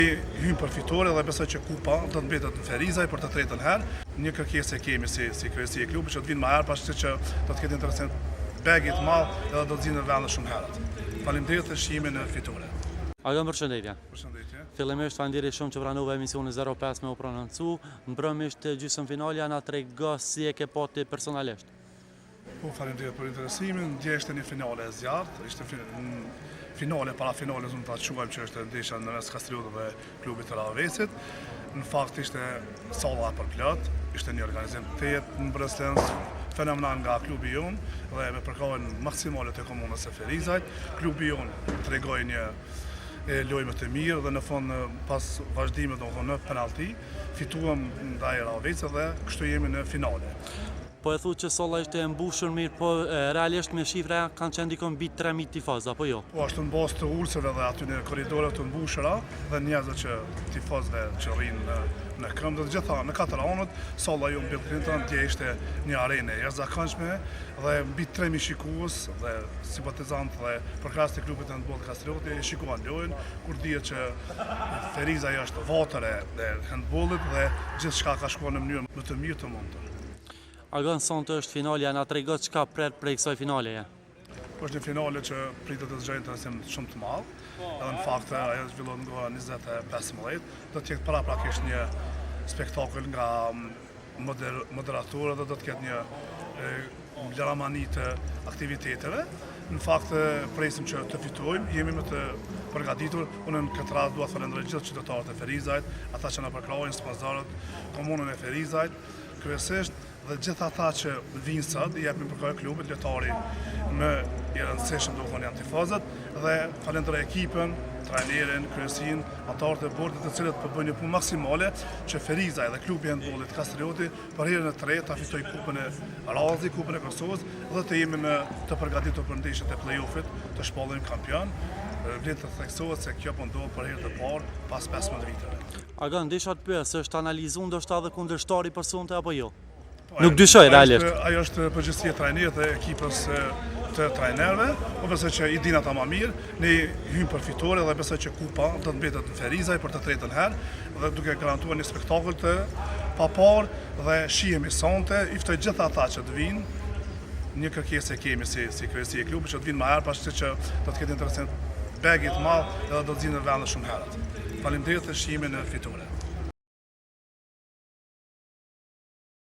Hymë për fitore dhe besoj që kupa do të mbetet në Ferizaj për të tretën herë. Një kërkesë e kemi si kryesi e klubit që të vinë më herë, pashtë që do të ketë interesant begit madh edhe do të zinë në vende shumë herët. Faleminderit të shimin në fitore. Agon, përshëndetje. Përshëndetje. Fillimisht faleminderit shumë që pranove emisionin 05 me u prononcu. Mbrëmisht gjysmëfinalja na trego si e ke pati personalisht. Faleminderit për interesimin. Dje ishte një finale e zjarrt, ishte finale para finale zonë ta quajmë që është ndeshja në mes Kastriotit dhe klubit të Ravesit. Në fakt ishte salla për plot, ishte një organizim të jetë në Breslens fenomenal nga klubi jonë dhe me përkahjen maksimale të komunës së Ferizajt. Klubi jonë tregoi një lojë të mirë dhe në fund pas vazhdimit në penalti fituam ndaj Ravesit dhe kështu jemi në finale. Po e thu që salla ishte e mbushur mirë, po realisht me shifra kanë qenë dikon mbi 3000 tifaz, apo jo? Po ashtu në bazë të ulseve dhe aty në korridore të mbushura dhe njerëzve që tifazëve që rrinë në këmbë dhe gjitha në katër anët, salla ju mbi Clinton dje ishte një arenë e jashtëzakonshme dhe mbi 3000 shikues dhe simpatizantë dhe përkrahas të klubit të handbollit Kastrioti shikuan lojën, kur dihet që Ferizaj është vatër e handbollit dhe gjithçka ka shkuar në mënyrë më të mirë të mundur. Agon, sonte është finalja, na tregot çka pret prej kësaj finaleje. Është një finale që pritet të zgjojë interesim shumë të madh. Edhe në fakt ajo zhvillohet nga 2015. Do të jetë paraprakisht një spektakël nga moderatorët dhe do të ketë një lëramani të aktiviteteve. Në fakt presim që të fitojmë, jemi më të përgatitur. Unë në këtë rast dua të falenderoj gjithë qytetarët e Ferizajt, ata që na përkrahin, sponsorët, komunën e Ferizajt, kryesisht dhe gjithë ata që vinë sot i japin përkahje klubit, lojtari më i rëndësishëm do të thonë janë tifozët dhe falenderoj ekipën, trajnerin, kryesin, anëtarët e bordit të cilët po bëjnë një punë maksimale që Ferizaj dhe klubi i handbollit Kastrioti për herën e tretë ta fitojë kupën e Razit, kupën e Kosovës dhe të jemi të përgatitur për ndeshjet e play-offit të shpallim kampion. Vlen të theksohet se kjo po ndodh për herë të parë pas 15 viteve. Agon, desha të pyes, është analizuar ndoshta edhe kundërshtari për sonte apo jo? Nuk dyshoj realisht. Ajo është përgjegjësia e trajnerit dhe ekipës të trajnerëve. Po besoj që i din ata më mirë. Ne hymë për fitore dhe besoj që kupa do të mbetet në Ferizaj për të tretën herë dhe duke garantuar një spektakël të paparë dhe shihemi sonte. I ftoj gjithë ata që të vinë. Një kërkesë e kemi si kryesi e klubit që të vinë më herë, pashtë që do të ketë interesant begit madh edhe do të zinë në vende shumë herët. Faleminderit të shimin në fitore.